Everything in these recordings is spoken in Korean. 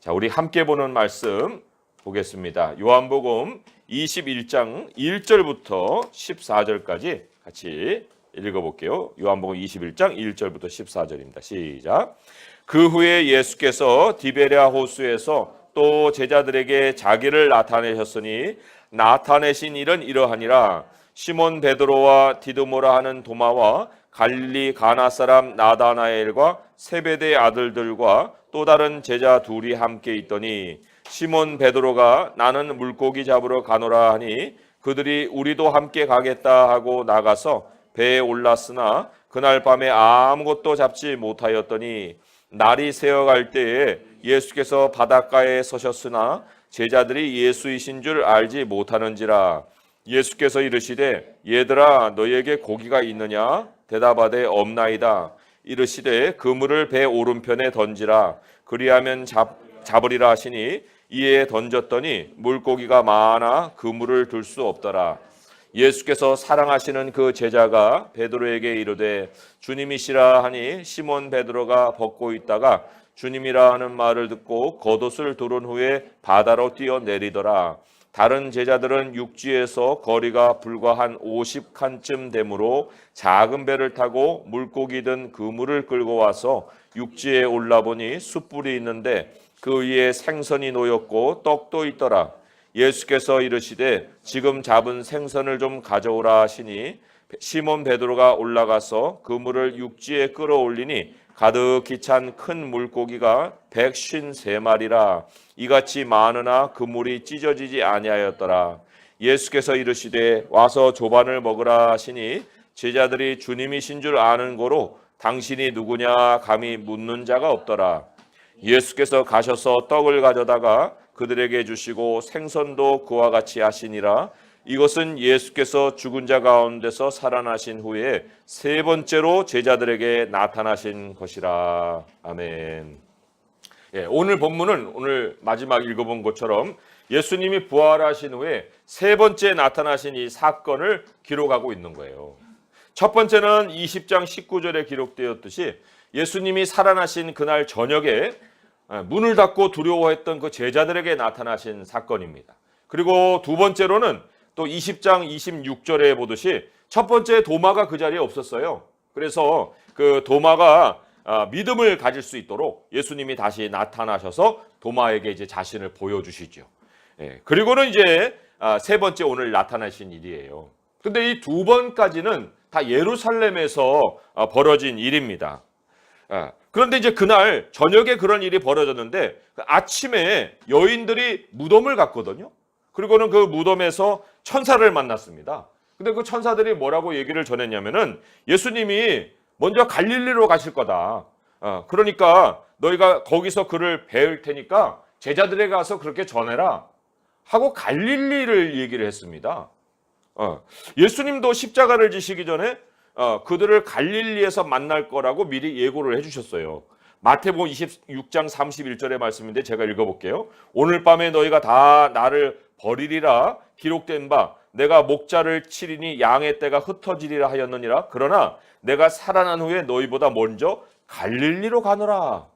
자, 우리 함께 보는 말씀 보겠습니다. 요한복음 21장 1절부터 14절까지 같이 읽어볼게요. 요한복음 21장 1절부터 14절입니다. 시작. 그 후에 예수께서 디베랴 호수에서 또 제자들에게 자기를 나타내셨으니 나타내신 일은 이러하니라. 시몬 베드로와 디두모라 하는 도마와 갈릴리 가나 사람 나다나엘과 세베대의 아들들과 또 다른 제자 둘이 함께 있더니 시몬 베드로가 나는 물고기 잡으러 가노라 하니 그들이 우리도 함께 가겠다 하고 나가서 배에 올랐으나 그날 밤에 아무것도 잡지 못하였더니 날이 새어갈 때에 예수께서 바닷가에 서셨으나 제자들이 예수이신 줄 알지 못하는지라. 예수께서 이르시되 얘들아 너희에게 고기가 있느냐? 대답하되 없나이다. 이르시되 그물을 배 오른편에 던지라. 그리하면 잡으리라 하시니 이에 던졌더니 물고기가 많아 그물을 들 수 없더라. 예수께서 사랑하시는 그 제자가 베드로에게 이르되 주님이시라 하니 시몬 베드로가 벗고 있다가 주님이라 하는 말을 듣고 겉옷을 두른 후에 바다로 뛰어내리더라. 다른 제자들은 육지에서 거리가 불과 한 50칸쯤 되므로 작은 배를 타고 물고기 든 그물을 끌고 와서 육지에 올라보니 숯불이 있는데 그 위에 생선이 놓였고 떡도 있더라. 예수께서 이르시되 지금 잡은 생선을 좀 가져오라 하시니 시몬 베드로가 올라가서 그물을 육지에 끌어올리니 가득히 찬 큰 물고기가 153마리라. 이같이 많으나 그물이 찢어지지 아니하였더라. 예수께서 이르시되 와서 조반을 먹으라 하시니 제자들이 주님이신 줄 아는 고로 당신이 누구냐 감히 묻는 자가 없더라. 예수께서 가셔서 떡을 가져다가 그들에게 주시고 생선도 그와 같이 하시니라. 이것은 예수께서 죽은 자 가운데서 살아나신 후에 세 번째로 제자들에게 나타나신 것이라. 아멘. 오늘 본문은 오늘 마지막 읽어본 것처럼 예수님이 부활하신 후에 세 번째 나타나신 이 사건을 기록하고 있는 거예요. 첫 번째는 20장 19절에 기록되었듯이 예수님이 살아나신 그날 저녁에 문을 닫고 두려워했던 그 제자들에게 나타나신 사건입니다. 그리고 두 번째로는 또 20장 26절에 보듯이 첫 번째 도마가 그 자리에 없었어요. 그래서 그 도마가 믿음을 가질 수 있도록 예수님이 다시 나타나셔서 도마에게 이제 자신을 보여주시죠. 그리고는 이제 세 번째 오늘 나타나신 일이에요. 근데 이 두 번까지는 다 예루살렘에서 벌어진 일입니다. 그런데 이제 그날 저녁에 그런 일이 벌어졌는데 아침에 여인들이 무덤을 갔거든요. 그리고는 그 무덤에서 천사를 만났습니다. 근데 그 천사들이 뭐라고 얘기를 전했냐면은 예수님이 먼저 갈릴리로 가실 거다. 그러니까 너희가 거기서 그를 배울 테니까 제자들에게 가서 그렇게 전해라 하고 갈릴리를 얘기를 했습니다. 예수님도 십자가를 지시기 전에 그들을 갈릴리에서 만날 거라고 미리 예고를 해주셨어요. 마태복음 26장 31절의 말씀인데 제가 읽어볼게요. 오늘 밤에 너희가 다 나를 버리리라 기록된 바 내가 목자를 치리니 양의 떼가 흩어지리라 하였느니라. 그러나 내가 살아난 후에 너희보다 먼저 갈릴리로 가노라.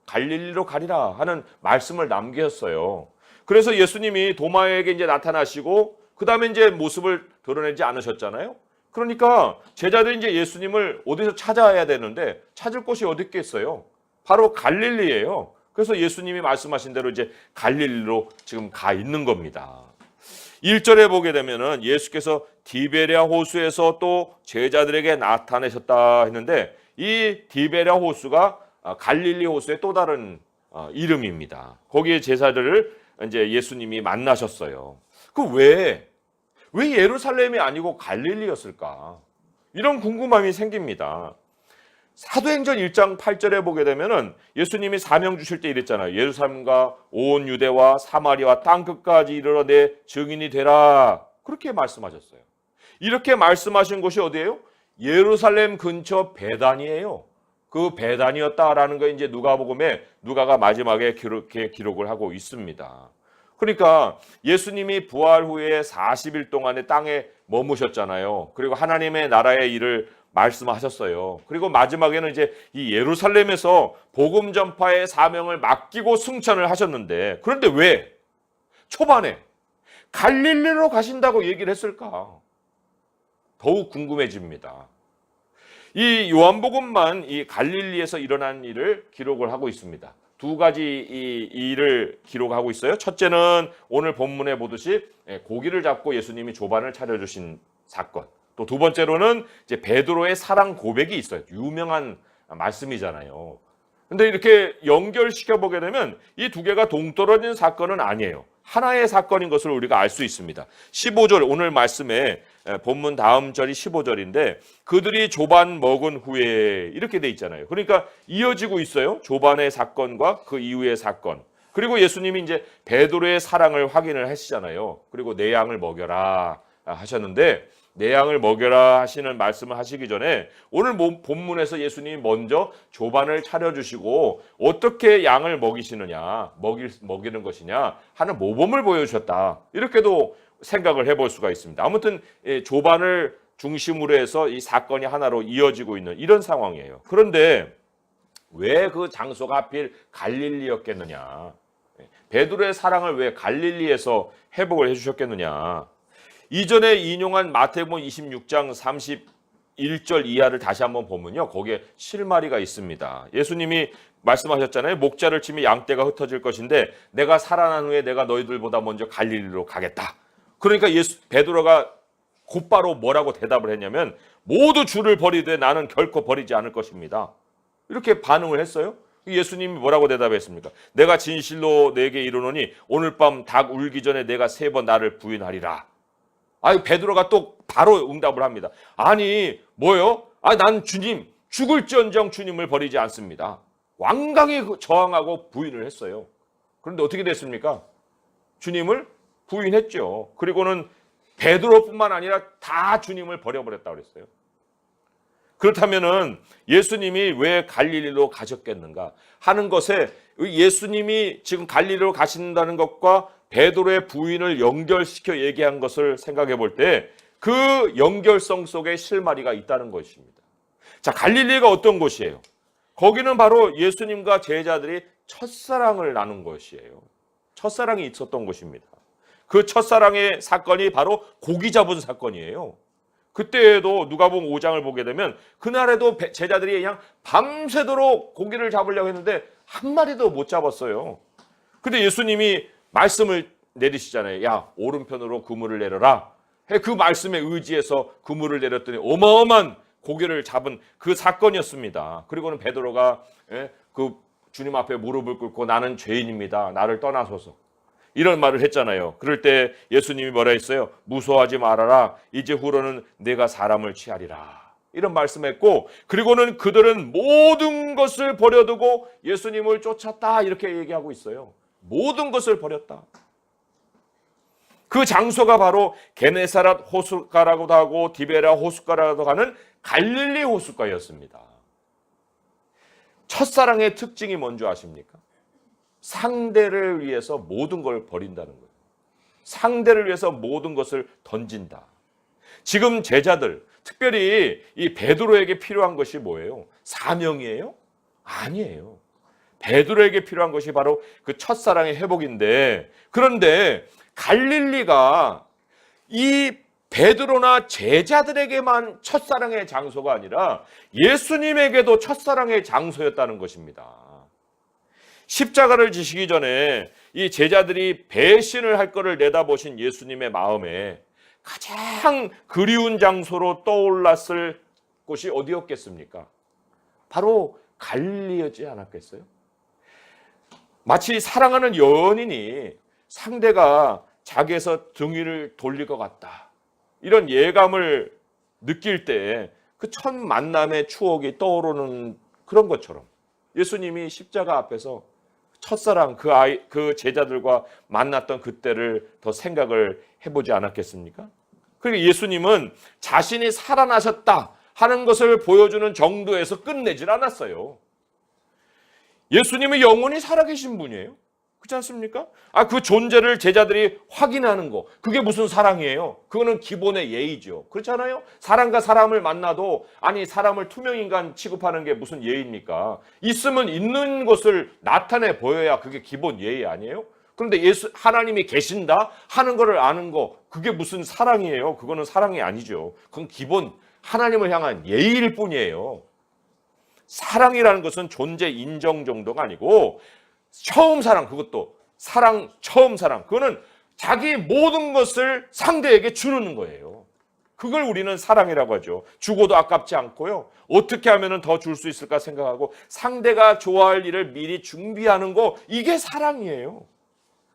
갈릴리로 가리라 하는 말씀을 남겼어요. 그래서 예수님이 도마에게 이제 나타나시고 그 다음에 이제 모습을 드러내지 않으셨잖아요. 그러니까 제자들이 이제 예수님을 어디서 찾아야 되는데 찾을 곳이 어디 있겠어요? 바로 갈릴리예요. 그래서 예수님이 말씀하신 대로 이제 갈릴리로 지금 가 있는 겁니다. 1절에 보게 되면은 예수께서 디베랴 호수에서 또 제자들에게 나타내셨다 했는데 이 디베랴 호수가 갈릴리 호수의 또 다른 이름입니다. 거기에 제자들을 이제 예수님이 만나셨어요. 왜 예루살렘이 아니고 갈릴리였을까? 이런 궁금함이 생깁니다. 사도행전 1장 8절에 보게 되면은 예수님이 사명 주실 때 이랬잖아요. 예루살렘과 온 유대와 사마리아 땅 끝까지 이르러 내 증인이 되라. 그렇게 말씀하셨어요. 이렇게 말씀하신 곳이 어디예요? 예루살렘 근처 베단이에요. 그 베단이었다라는 거 이제 누가복음에 누가가 마지막에 기록을 하고 있습니다. 그러니까 예수님이 부활 후에 40일 동안에 땅에 머무셨잖아요. 그리고 하나님의 나라의 일을 말씀하셨어요. 그리고 마지막에는 이제 이 예루살렘에서 복음 전파의 사명을 맡기고 승천을 하셨는데, 그런데 왜 초반에 갈릴리로 가신다고 얘기를 했을까? 더욱 궁금해집니다. 이 요한복음만 이 갈릴리에서 일어난 일을 기록을 하고 있습니다. 두 가지 이 일을 기록하고 있어요. 첫째는 오늘 본문에 보듯이 고기를 잡고 예수님이 조반을 차려주신 사건. 또 두 번째로는 이제 베드로의 사랑 고백이 있어요. 유명한 말씀이잖아요. 근데 이렇게 연결시켜 보게 되면 이 두 개가 동떨어진 사건은 아니에요. 하나의 사건인 것을 우리가 알 수 있습니다. 15절 오늘 말씀에 본문 다음 절이 15절인데 그들이 조반 먹은 후에 이렇게 돼 있잖아요. 그러니까 이어지고 있어요. 조반의 사건과 그 이후의 사건. 그리고 예수님이 이제 베드로의 사랑을 확인을 하시잖아요. 그리고 내 양을 먹여라 하셨는데 내 양을 먹여라 하시는 말씀을 하시기 전에 오늘 본문에서 예수님이 먼저 조반을 차려주시고 어떻게 양을 먹이시느냐, 먹이는 것이냐 하는 모범을 보여주셨다. 이렇게도 생각을 해볼 수가 있습니다. 아무튼 조반을 중심으로 해서 이 사건이 하나로 이어지고 있는 이런 상황이에요. 그런데 왜 그 장소가 하필 갈릴리였겠느냐? 베드로의 사랑을 왜 갈릴리에서 회복을 해주셨겠느냐? 이전에 인용한 마태복음 26장 31절 이하를 다시 한번 보면요. 거기에 실마리가 있습니다. 예수님이 말씀하셨잖아요. 목자를 치면 양떼가 흩어질 것인데 내가 살아난 후에 내가 너희들보다 먼저 갈릴리로 가겠다. 그러니까 베드로가 곧바로 뭐라고 대답을 했냐면 모두 주를 버리되 나는 결코 버리지 않을 것입니다. 이렇게 반응을 했어요. 예수님이 뭐라고 대답했습니까? 내가 진실로 내게 이르노니 오늘 밤 닭 울기 전에 내가 3번 나를 부인하리라. 베드로가 또 바로 응답을 합니다. 아니, 뭐요? 난 주님, 죽을지언정 주님을 버리지 않습니다. 완강히 저항하고 부인을 했어요. 그런데 어떻게 됐습니까? 주님을 부인했죠. 그리고는 베드로뿐만 아니라 다 주님을 버려버렸다고 그랬어요. 그렇다면은 예수님이 왜 갈릴리로 가셨겠는가 하는 것에 예수님이 지금 갈릴리로 가신다는 것과 베드로의 부인을 연결시켜 얘기한 것을 생각해 볼 때 그 연결성 속에 실마리가 있다는 것입니다. 자, 갈릴리가 어떤 곳이에요? 거기는 바로 예수님과 제자들이 첫사랑을 나눈 것이에요. 첫사랑이 있었던 곳입니다. 그 첫사랑의 사건이 바로 고기 잡은 사건이에요. 그때에도 누가복음 5장을 보게 되면 그날에도 제자들이 그냥 밤새도록 고기를 잡으려고 했는데 한 마리도 못 잡았어요. 근데 예수님이 말씀을 내리시잖아요. 야, 오른편으로 그물을 내려라. 그 말씀에 의지해서 그물을 내렸더니 어마어마한 고기를 잡은 그 사건이었습니다. 그리고는 베드로가 그 주님 앞에 무릎을 꿇고 나는 죄인입니다. 나를 떠나소서. 이런 말을 했잖아요. 그럴 때 예수님이 뭐라 했어요? 무서워하지 말아라. 이제 후로는 내가 사람을 취하리라. 이런 말씀했고 그리고는 그들은 모든 것을 버려두고 예수님을 쫓았다. 이렇게 얘기하고 있어요. 모든 것을 버렸다. 그 장소가 바로 게네사렛 호숫가라고도 하고 디베라 호숫가라고도 하는 갈릴리 호숫가였습니다. 첫사랑의 특징이 뭔지 아십니까? 상대를 위해서 모든 걸 버린다는 거예요. 상대를 위해서 모든 것을 던진다. 지금 제자들, 특별히 이 베드로에게 필요한 것이 뭐예요? 사명이에요? 아니에요. 베드로에게 필요한 것이 바로 그 첫사랑의 회복인데 그런데 갈릴리가 이 베드로나 제자들에게만 첫사랑의 장소가 아니라 예수님에게도 첫사랑의 장소였다는 것입니다. 십자가를 지시기 전에 이 제자들이 배신을 할 것을 내다보신 예수님의 마음에 가장 그리운 장소로 떠올랐을 곳이 어디였겠습니까? 바로 갈릴리였지 않았겠어요? 마치 사랑하는 연인이 상대가 자기에서 등위를 돌릴 것 같다. 이런 예감을 느낄 때 그 첫 만남의 추억이 떠오르는 그런 것처럼 예수님이 십자가 앞에서 첫사랑 그 제자들과 만났던 그때를 더 생각을 해보지 않았겠습니까? 그리고 예수님은 자신이 살아나셨다 하는 것을 보여주는 정도에서 끝내질 않았어요. 예수님은 영원히 살아계신 분이에요. 그렇지 않습니까? 그 존재를 제자들이 확인하는 거, 그게 무슨 사랑이에요? 그거는 기본의 예의죠. 그렇잖아요? 사람과 사람을 만나도, 아니 사람을 투명인간 취급하는 게 무슨 예의입니까? 있으면 있는 것을 나타내 보여야 그게 기본 예의 아니에요? 그런데 하나님이 계신다 하는 거를 아는 거, 그게 무슨 사랑이에요? 그거는 사랑이 아니죠. 그건 기본 하나님을 향한 예의일 뿐이에요. 사랑이라는 것은 존재 인정 정도가 아니고, 처음 사랑, 그것도 사랑, 처음 사랑, 그거는 자기 모든 것을 상대에게 주는 거예요. 그걸 우리는 사랑이라고 하죠. 주고도 아깝지 않고요. 어떻게 하면 더 줄 수 있을까 생각하고 상대가 좋아할 일을 미리 준비하는 거, 이게 사랑이에요.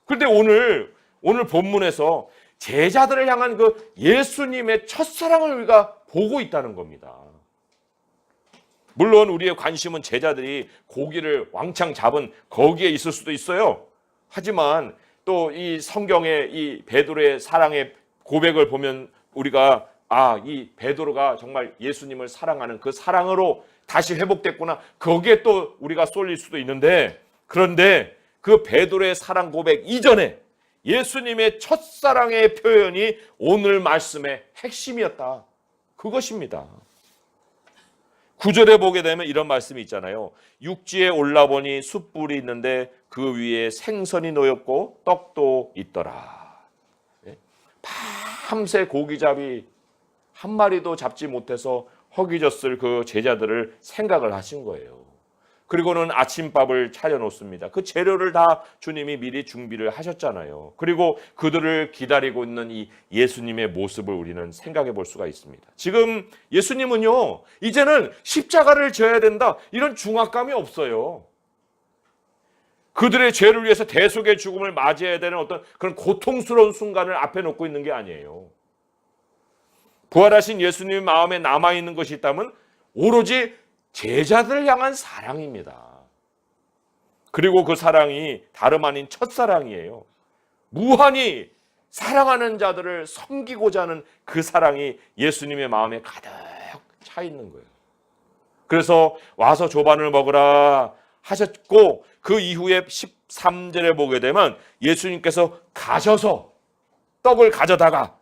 그런데 오늘 본문에서 제자들을 향한 그 예수님의 첫사랑을 우리가 보고 있다는 겁니다. 물론 우리의 관심은 제자들이 고기를 왕창 잡은 거기에 있을 수도 있어요. 하지만 또 이 성경의 이 베드로의 사랑의 고백을 보면 우리가 이 베드로가 정말 예수님을 사랑하는 그 사랑으로 다시 회복됐구나, 거기에 또 우리가 쏠릴 수도 있는데, 그런데 그 베드로의 사랑 고백 이전에 예수님의 첫사랑의 표현이 오늘 말씀의 핵심이었다. 그것입니다. 9절에 보게 되면 이런 말씀이 있잖아요. 육지에 올라보니 숯불이 있는데 그 위에 생선이 놓였고 떡도 있더라. 밤새 고기잡이 한 마리도 잡지 못해서 허기졌을 그 제자들을 생각을 하신 거예요. 그리고는 아침밥을 차려놓습니다. 그 재료를 다 주님이 미리 준비를 하셨잖아요. 그리고 그들을 기다리고 있는 이 예수님의 모습을 우리는 생각해 볼 수가 있습니다. 지금 예수님은요, 이제는 십자가를 져야 된다, 이런 중압감이 없어요. 그들의 죄를 위해서 대속의 죽음을 맞이해야 되는 어떤 그런 고통스러운 순간을 앞에 놓고 있는 게 아니에요. 부활하신 예수님 마음에 남아있는 것이 있다면 오로지 제자들을 향한 사랑입니다. 그리고 그 사랑이 다름 아닌 첫사랑이에요. 무한히 사랑하는 자들을 섬기고자 하는 그 사랑이 예수님의 마음에 가득 차 있는 거예요. 그래서 와서 조반을 먹으라 하셨고, 그 이후에 13절에 보게 되면 예수님께서 가셔서 떡을 가져다가,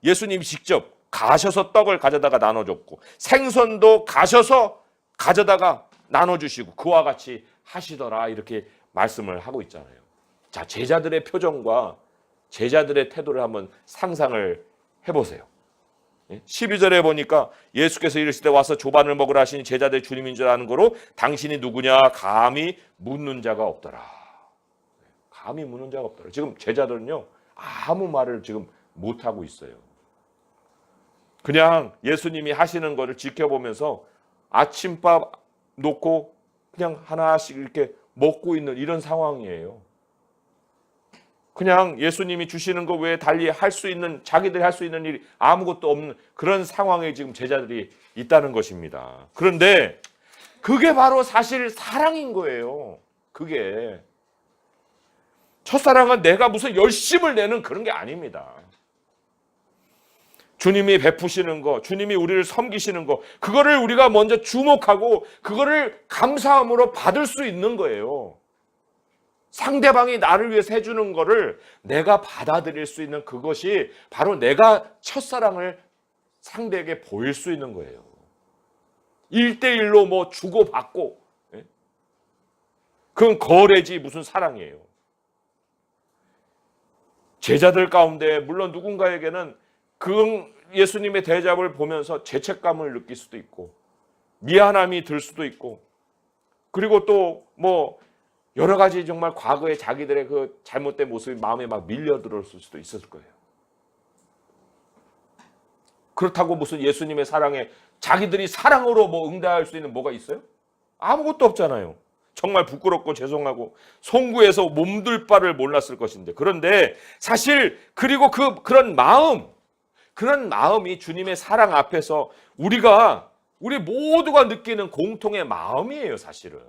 예수님이 직접 가셔서 떡을 가져다가 나눠줬고, 생선도 가셔서 가져다가 나눠주시고 그와 같이 하시더라, 이렇게 말씀을 하고 있잖아요. 자, 제자들의 표정과 제자들의 태도를 한번 상상을 해보세요. 12절에 보니까 예수께서 이르시되 와서 조반을 먹으라 하시니 제자들 주님인 줄 아는 거로 당신이 누구냐 감히 묻는 자가 없더라. 감히 묻는 자가 없더라. 지금 제자들은요, 아무 말을 지금 못하고 있어요. 그냥 예수님이 하시는 거를 지켜보면서 아침밥 놓고 그냥 하나씩 이렇게 먹고 있는 이런 상황이에요. 그냥 예수님이 주시는 거 외에 달리 할 수 있는, 자기들이 할 수 있는 일이 아무것도 없는 그런 상황에 지금 제자들이 있다는 것입니다. 그런데 그게 바로 사실 사랑인 거예요. 그게 첫사랑은 내가 무슨 열심을 내는 그런 게 아닙니다. 주님이 베푸시는 거, 주님이 우리를 섬기시는 거, 그거를 우리가 먼저 주목하고 그거를 감사함으로 받을 수 있는 거예요. 상대방이 나를 위해서 해주는 거를 내가 받아들일 수 있는 그것이 바로 내가 첫사랑을 상대에게 보일 수 있는 거예요. 1대1로 뭐 주고받고, 그건 거래지 무슨 사랑이에요. 제자들 가운데 물론 누군가에게는 그 예수님의 대접을 보면서 죄책감을 느낄 수도 있고 미안함이 들 수도 있고, 그리고 또 뭐 여러 가지 정말 과거에 자기들의 그 잘못된 모습이 마음에 막 밀려들었을 수도 있었을 거예요. 그렇다고 무슨 예수님의 사랑에 자기들이 사랑으로 뭐 응대할 수 있는 뭐가 있어요? 아무것도 없잖아요. 정말 부끄럽고 죄송하고 송구해서 몸둘 바를 몰랐을 것인데, 그런데 사실 그리고 그런 마음이 주님의 사랑 앞에서 우리 모두가 느끼는 공통의 마음이에요, 사실은.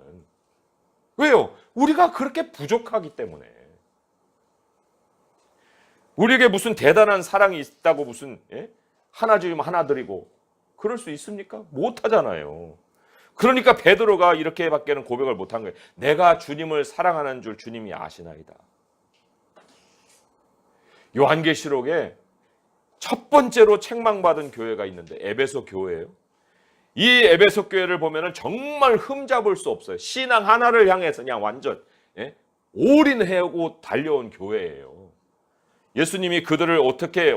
왜요? 우리가 그렇게 부족하기 때문에. 우리에게 무슨 대단한 사랑이 있다고 무슨 하나 주면 하나 드리고 그럴 수 있습니까? 못 하잖아요. 그러니까 베드로가 이렇게밖에는 고백을 못한 거예요. 내가 주님을 사랑하는 줄 주님이 아시나이다. 요한계시록에 첫 번째로 책망받은 교회가 있는데 에베소 교회예요. 이 에베소 교회를 보면은 정말 흠잡을 수 없어요. 신앙 하나를 향해서 그냥 완전 올인하고 달려온 교회예요. 예수님이 그들을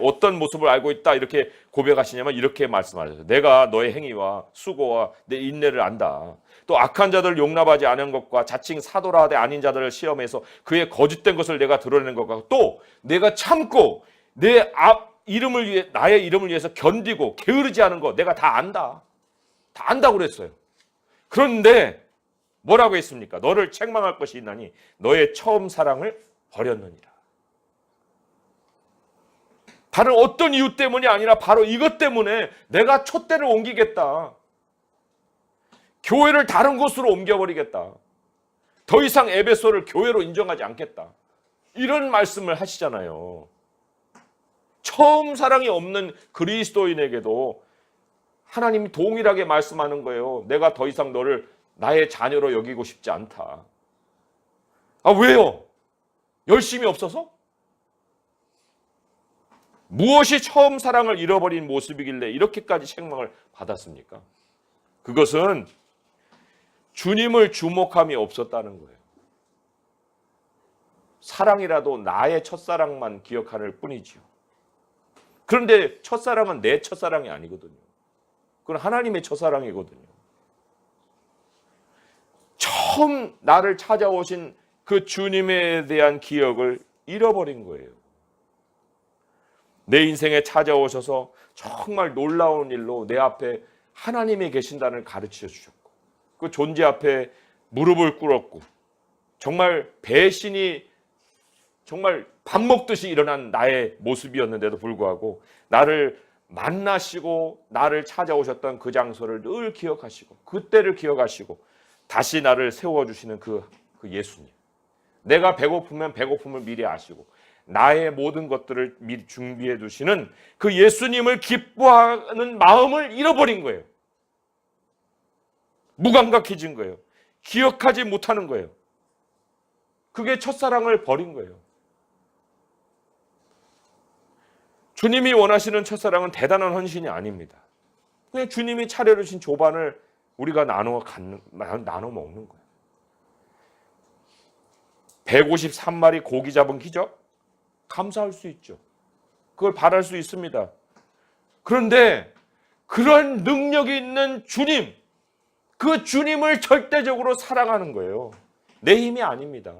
어떤 모습을 알고 있다 이렇게 고백하시냐면 이렇게 말씀하셨어요. 내가 너의 행위와 수고와 내 인내를 안다. 또 악한 자들을 용납하지 않은 것과 자칭 사도라 하되 아닌 자들을 시험해서 그의 거짓된 것을 내가 드러내는 것과 또 내가 참고 이름을 위해 나의 이름을 위해서 견디고 게으르지 않은 거 내가 다 안다. 다 안다고 그랬어요. 그런데 뭐라고 했습니까? 너를 책망할 것이 있나니 너의 처음 사랑을 버렸느니라. 다른 어떤 이유 때문이 아니라 바로 이것 때문에 내가 촛대를 옮기겠다. 교회를 다른 곳으로 옮겨버리겠다. 더 이상 에베소를 교회로 인정하지 않겠다. 이런 말씀을 하시잖아요. 처음 사랑이 없는 그리스도인에게도 하나님이 동일하게 말씀하는 거예요. 내가 더 이상 너를 나의 자녀로 여기고 싶지 않다. 아, 왜요? 열심이 없어서? 무엇이 처음 사랑을 잃어버린 모습이길래 이렇게까지 책망을 받았습니까? 그것은 주님을 주목함이 없었다는 거예요. 사랑이라도 나의 첫사랑만 기억할 뿐이지요. 그런데 첫사랑은 내 첫사랑이 아니거든요. 그건 하나님의 첫사랑이거든요. 처음 나를 찾아오신 그 주님에 대한 기억을 잃어버린 거예요. 내 인생에 찾아오셔서 정말 놀라운 일로 내 앞에 하나님이 계신다는 가르쳐 주셨고 그 존재 앞에 무릎을 꿇었고 정말 배신이 정말 밥 먹듯이 일어난 나의 모습이었는데도 불구하고 나를 만나시고 나를 찾아오셨던 그 장소를 늘 기억하시고 그때를 기억하시고 다시 나를 세워주시는 그 예수님. 내가 배고프면 배고픔을 미리 아시고 나의 모든 것들을 미리 준비해 두시는 그 예수님을 기뻐하는 마음을 잃어버린 거예요. 무감각해진 거예요. 기억하지 못하는 거예요. 그게 첫사랑을 버린 거예요. 주님이 원하시는 첫사랑은 대단한 헌신이 아닙니다. 그냥 주님이 차려주신 조반을 우리가 나눠 먹는 거예요. 153마리 고기 잡은 기적? 감사할 수 있죠. 그걸 바랄 수 있습니다. 그런데 그런 능력이 있는 주님, 그 주님을 절대적으로 사랑하는 거예요. 내 힘이 아닙니다.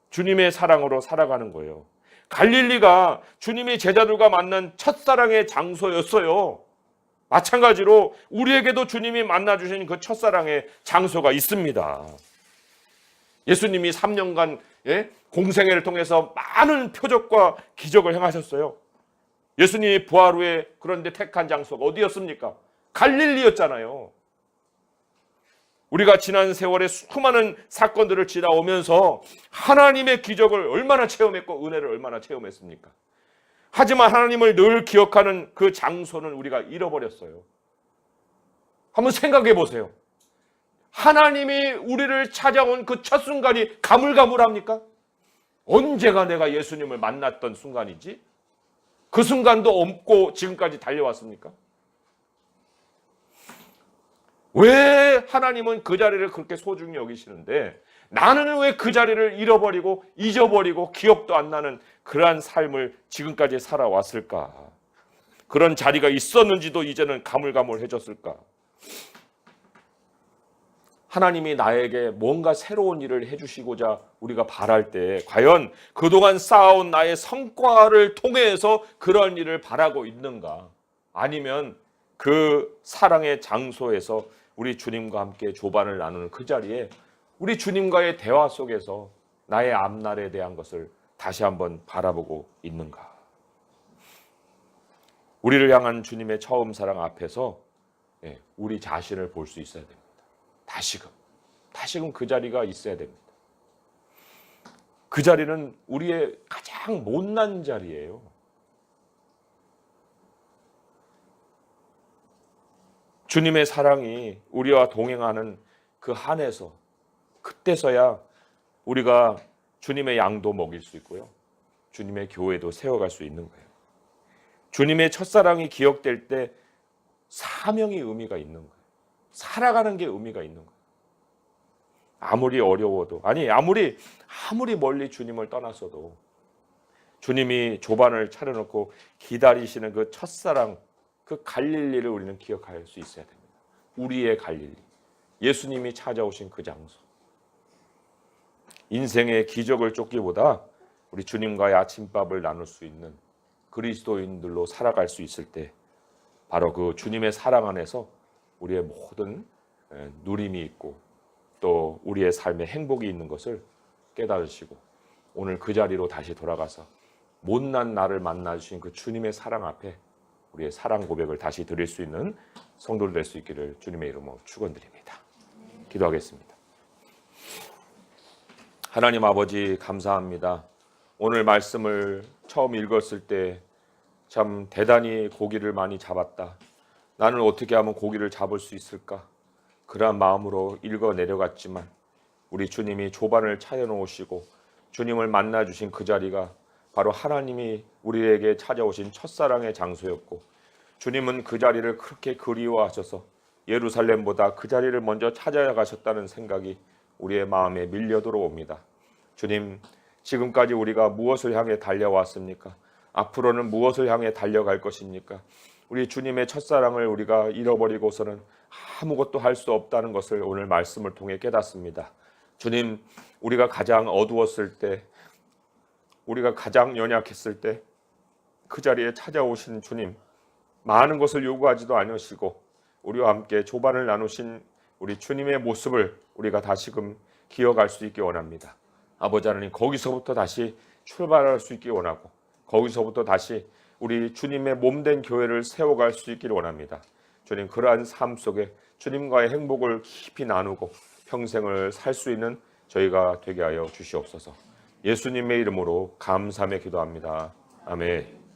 주님의 사랑으로 살아가는 거예요. 갈릴리가 주님이 제자들과 만난 첫사랑의 장소였어요. 마찬가지로 우리에게도 주님이 만나주신 그 첫사랑의 장소가 있습니다. 예수님이 3년간 공생애를 통해서 많은 표적과 기적을 행하셨어요. 예수님이 부활 후에 그런데 택한 장소가 어디였습니까? 갈릴리였잖아요. 우리가 지난 세월에 수많은 사건들을 지나오면서 하나님의 기적을 얼마나 체험했고 은혜를 얼마나 체험했습니까? 하지만 하나님을 늘 기억하는 그 장소는 우리가 잃어버렸어요. 한번 생각해 보세요. 하나님이 우리를 찾아온 그 첫 순간이 가물가물합니까? 언제가 내가 예수님을 만났던 순간이지? 그 순간도 없고 지금까지 달려왔습니까? 왜 하나님은 그 자리를 그렇게 소중히 여기시는데 나는 왜 그 자리를 잃어버리고 잊어버리고 기억도 안 나는 그러한 삶을 지금까지 살아왔을까? 그런 자리가 있었는지도 이제는 가물가물해졌을까? 하나님이 나에게 뭔가 새로운 일을 해주시고자 우리가 바랄 때 과연 그동안 쌓아온 나의 성과를 통해서 그런 일을 바라고 있는가? 아니면 그 사랑의 장소에서 우리 주님과 함께 조반을 나누는 그 자리에 우리 주님과의 대화 속에서 나의 앞날에 대한 것을 다시 한번 바라보고 있는가? 우리를 향한 주님의 처음 사랑 앞에서 우리 자신을 볼 수 있어야 됩니다. 다시금 그 자리가 있어야 됩니다. 그 자리는 우리의 가장 못난 자리예요. 주님의 사랑이 우리와 동행하는 그 한에서, 그때서야 우리가 주님의 양도 먹일 수 있고요, 주님의 교회도 세워갈 수 있는 거예요. 주님의 첫사랑이 기억될 때 사명이 의미가 있는 거예요. 살아가는 게 의미가 있는 거예요. 아무리 어려워도, 아니 아무리 멀리 주님을 떠났어도 주님이 조반을 차려놓고 기다리시는 그 첫사랑, 그 갈릴리를 우리는 기억할 수 있어야 됩니다. 우리의 갈릴리, 예수님이 찾아오신 그 장소. 인생의 기적을 쫓기보다 우리 주님과의 아침밥을 나눌 수 있는 그리스도인들로 살아갈 수 있을 때, 바로 그 주님의 사랑 안에서 우리의 모든 누림이 있고 또 우리의 삶에 행복이 있는 것을 깨달으시고, 오늘 그 자리로 다시 돌아가서 못난 나를 만나주신 그 주님의 사랑 앞에 우리의 사랑 고백을 다시 드릴 수 있는 성도들 될 수 있기를 주님의 이름으로 축원드립니다. 기도하겠습니다. 하나님 아버지, 감사합니다. 오늘 말씀을 처음 읽었을 때 참 대단히 고기를 많이 잡았다, 나는 어떻게 하면 고기를 잡을 수 있을까, 그러한 마음으로 읽어 내려갔지만 우리 주님이 조반을 차려놓으시고 주님을 만나주신 그 자리가 바로 하나님이 우리에게 찾아오신 첫사랑의 장소였고, 주님은 그 자리를 그렇게 그리워하셔서 예루살렘보다 그 자리를 먼저 찾아가셨다는 생각이 우리의 마음에 밀려 들어옵니다. 주님, 지금까지 우리가 무엇을 향해 달려왔습니까? 앞으로는 무엇을 향해 달려갈 것입니까? 우리 주님의 첫사랑을 우리가 잃어버리고서는 아무것도 할 수 없다는 것을 오늘 말씀을 통해 깨닫습니다. 주님, 우리가 가장 어두웠을 때, 우리가 가장 연약했을 때 그 자리에 찾아오신 주님, 많은 것을 요구하지도 않으시고 우리와 함께 조반을 나누신 우리 주님의 모습을 우리가 다시금 기억할 수 있기 원합니다. 아버지 하나님, 거기서부터 다시 출발할 수 있기 원하고, 거기서부터 다시 우리 주님의 몸된 교회를 세워갈 수 있기를 원합니다. 주님, 그러한 삶 속에 주님과의 행복을 깊이 나누고 평생을 살 수 있는 저희가 되게 하여 주시옵소서. 예수님의 이름으로 감사하며 기도합니다. 아멘.